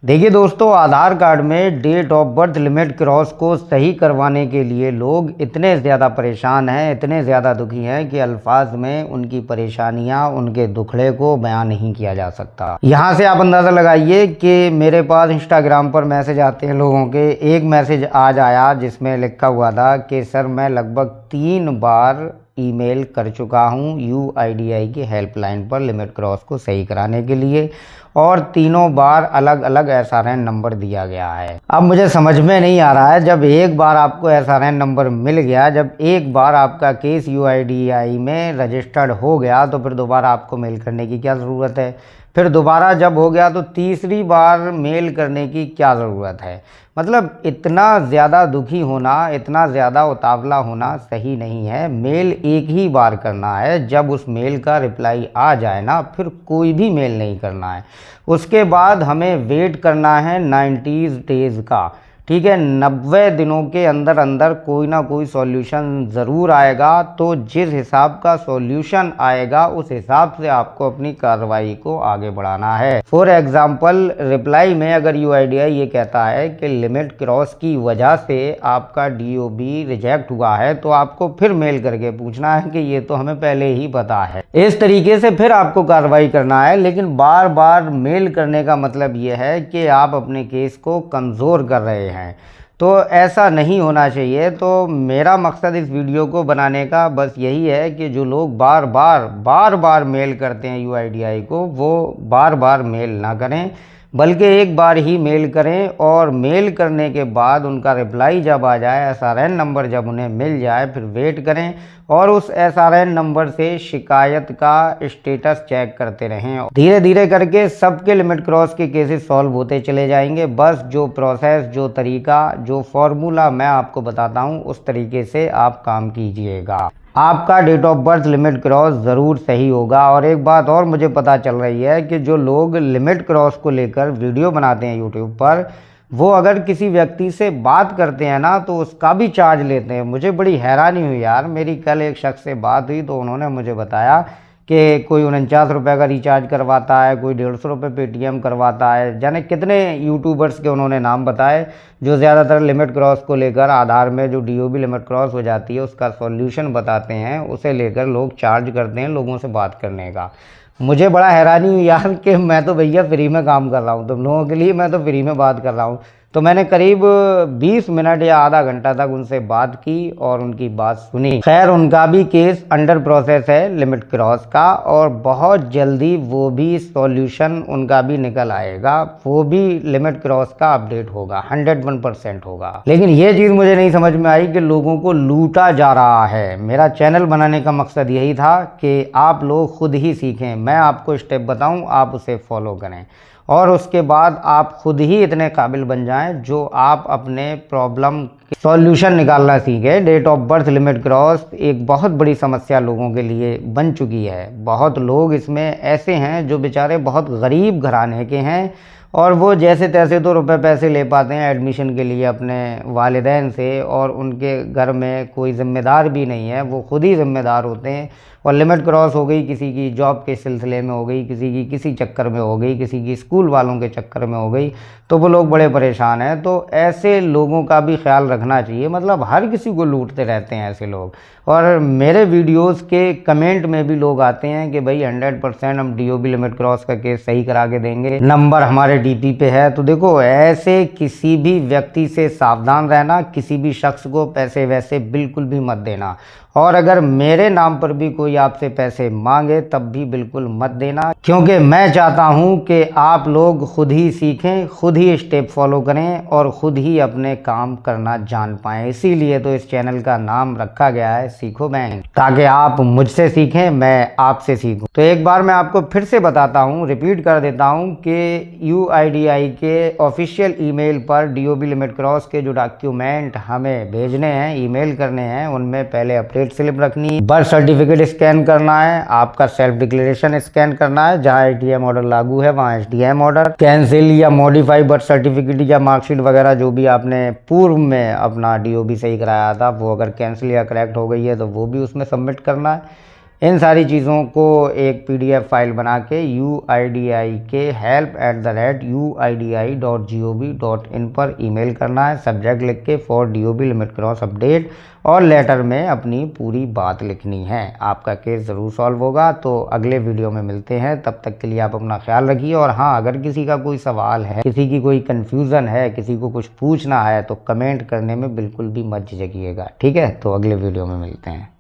देखिए दोस्तों, आधार कार्ड में date of birth limit cross को सही करवाने के लिए लोग इतने ज़्यादा परेशान हैं, इतने ज़्यादा दुखी हैं कि अल्फाज में उनकी परेशानियां, उनके दुखड़े को बयान नहीं किया जा सकता। यहां से आप अंदाज़ा लगाइए कि मेरे पास इंस्टाग्राम पर मैसेज आते हैं लोगों के। एक मैसेज आज आया जिसमें लिखा हुआ था कि सर मैं लगभग 3 बार ईमेल कर चुका हूं UIDAI की हेल्पलाइन पर लिमिट क्रॉस को सही कराने के लिए, और तीनों बार अलग अलग SRN नंबर दिया गया है। अब मुझे समझ में नहीं आ रहा है, जब एक बार आपको SRN नंबर मिल गया, जब एक बार आपका केस UIDAI में रजिस्टर्ड हो गया, तो फिर दोबारा आपको मेल करने की क्या ज़रूरत है? फिर दोबारा जब हो गया तो तीसरी बार मेल करने की क्या ज़रूरत है? मतलब इतना ज़्यादा दुखी होना, इतना ज़्यादा उतावला होना सही नहीं है। मेल एक ही बार करना है, जब उस मेल का रिप्लाई आ जाए ना, फिर कोई भी मेल नहीं करना है। उसके बाद हमें वेट करना है 90 डेज़ का। ठीक है, 90 दिनों के अंदर अंदर कोई ना कोई सॉल्यूशन ज़रूर आएगा। तो जिस हिसाब का सॉल्यूशन आएगा उस हिसाब से आपको अपनी कार्रवाई को आगे बढ़ाना है। फॉर एग्जांपल, रिप्लाई में अगर UIDAI ये कहता है कि लिमिट क्रॉस की वजह से आपका DOB रिजेक्ट हुआ है, तो आपको फिर मेल करके पूछना है कि ये तो हमें पहले ही पता है। इस तरीके से फिर आपको कार्रवाई करना है। लेकिन बार बार मेल करने का मतलब ये है कि आप अपने केस को कमज़ोर कर रहे हैं। तो ऐसा नहीं होना चाहिए। तो मेरा मकसद इस वीडियो को बनाने का बस यही है कि जो लोग बार बार मेल करते हैं UIDAI को, वो बार बार मेल ना करें, बल्कि एक बार ही मेल करें। और मेल करने के बाद उनका रिप्लाई जब आ जाए, SRN नंबर जब उन्हें मिल जाए, फिर वेट करें और उस SRN नंबर से शिकायत का स्टेटस चेक करते रहें। धीरे धीरे करके सबके लिमिट क्रॉस के केसेस सॉल्व होते चले जाएंगे। बस जो प्रोसेस, जो तरीका, जो फॉर्मूला मैं आपको बताता हूँ, उस तरीके से आप काम कीजिएगा। आपका date of birth limit cross ज़रूर सही होगा। और एक बात और मुझे पता चल रही है कि जो लोग लिमिट क्रॉस को लेकर वीडियो बनाते हैं YouTube पर, वो अगर किसी व्यक्ति से बात करते हैं ना, तो उसका भी चार्ज लेते हैं। मुझे बड़ी हैरानी हुई यार। मेरी कल एक शख्स से बात हुई तो उन्होंने मुझे बताया कि कोई 49 रुपये का रिचार्ज करवाता है, कोई 150 रुपये पेटीएम करवाता है। जाने कितने यूट्यूबर्स के उन्होंने नाम बताए जो ज़्यादातर लिमिट क्रॉस को लेकर आधार में जो DOB लिमिट क्रॉस हो जाती है उसका सॉल्यूशन बताते हैं, उसे लेकर लोग चार्ज करते हैं लोगों से बात करने का। मुझे बड़ा हैरानी हुई यार कि मैं तो भैया फ्री में काम कर रहा हूँ, तुम लोगों के लिए मैं तो फ्री में बात कर रहा हूँ। तो मैंने करीब 20 मिनट या आधा घंटा तक उनसे बात की और उनकी बात सुनी। खैर, उनका भी केस अंडर प्रोसेस है लिमिट क्रॉस का, और बहुत जल्दी वो भी सॉल्यूशन उनका भी निकल आएगा। वो भी लिमिट क्रॉस का अपडेट होगा, 101% होगा। लेकिन ये चीज़ मुझे नहीं समझ में आई कि लोगों को लूटा जा रहा है। मेरा चैनल बनाने का मकसद यही था कि आप लोग खुद ही सीखें, मैं आपको स्टेप बताऊं, आप उसे फॉलो करें, और उसके बाद आप खुद ही इतने काबिल बन जाएं जो आप अपने प्रॉब्लम सॉल्यूशन निकालना सीखें। Date of birth limit cross एक बहुत बड़ी समस्या लोगों के लिए बन चुकी है। बहुत लोग इसमें ऐसे हैं जो बेचारे बहुत गरीब घराने के हैं, और वो जैसे तैसे तो रुपए पैसे ले पाते हैं एडमिशन के लिए अपने वालिदैन से, और उनके घर में कोई ज़िम्मेदार भी नहीं है, वो खुद ही ज़िम्मेदार होते हैं। और लिमिट क्रॉस हो गई, किसी की जॉब के सिलसिले में हो गई, किसी की किसी चक्कर में हो गई, किसी की स्कूल वालों के चक्कर में हो गई, तो वो लोग बड़े परेशान हैं। तो ऐसे लोगों का भी ख्याल रखना चाहिए। मतलब हर किसी को लूटते रहते हैं ऐसे लोग। और मेरे वीडियोस के कमेंट में भी लोग आते हैं कि भाई 100% हम DOB लिमिट क्रॉस का केस सही करा के देंगे, नंबर हमारे DP पे है। तो देखो, ऐसे किसी भी व्यक्ति से सावधान रहना, किसी भी शख्स को पैसे वैसे बिल्कुल भी मत देना। और अगर मेरे नाम पर भी कोई आपसे पैसे मांगे तब भी बिल्कुल मत देना, क्योंकि मैं चाहता हूं कि आप लोग खुद ही सीखें, खुद ही स्टेप फॉलो करें और खुद ही अपने काम करना जान पाएं। इसीलिए तो इस चैनल का नाम रखा गया है सीखो बैंक, ताकि आप मुझसे सीखें, मैं आपसे सीखूं। तो एक बार मैं आपको फिर से बताता हूं, रिपीट कर देता हूं कि UIDAI के ऑफिशियल ईमेल पर DOB लिमिट क्रॉस के जो डॉक्यूमेंट हमें भेजने हैं, ईमेल करने हैं, उनमें पहले अपडेट स्लिप रखनी, बर्थ सर्टिफिकेट स्कैन करना है, आपका सेल्फ डिक्लेरेशन स्कैन करना है, जहां ATM ऑर्डर लागू है वहां SDM ऑर्डर, कैंसिल या मॉडिफाई बर्थ सर्टिफिकेट या मार्कशीट वगैरह जो भी आपने पूर्व में अपना DOB सही कराया था, वो अगर कैंसिल या करेक्ट हो गई है तो वो भी उसमें सबमिट करना है। इन सारी चीज़ों को एक PDF फाइल बना के UIDAI के help@uidi.gov.in पर ईमेल करना है। सब्जेक्ट लिख के for DOB limit cross update और लेटर में अपनी पूरी बात लिखनी है। आपका केस ज़रूर सॉल्व होगा। तो अगले वीडियो में मिलते हैं, तब तक के लिए आप अपना ख्याल रखिए। और हाँ, अगर किसी का कोई सवाल है, किसी की कोई कन्फ्यूज़न है, किसी को कुछ पूछना है तो कमेंट करने में बिल्कुल भी मत झिझकिएगा। ठीक है, तो अगले वीडियो में मिलते हैं।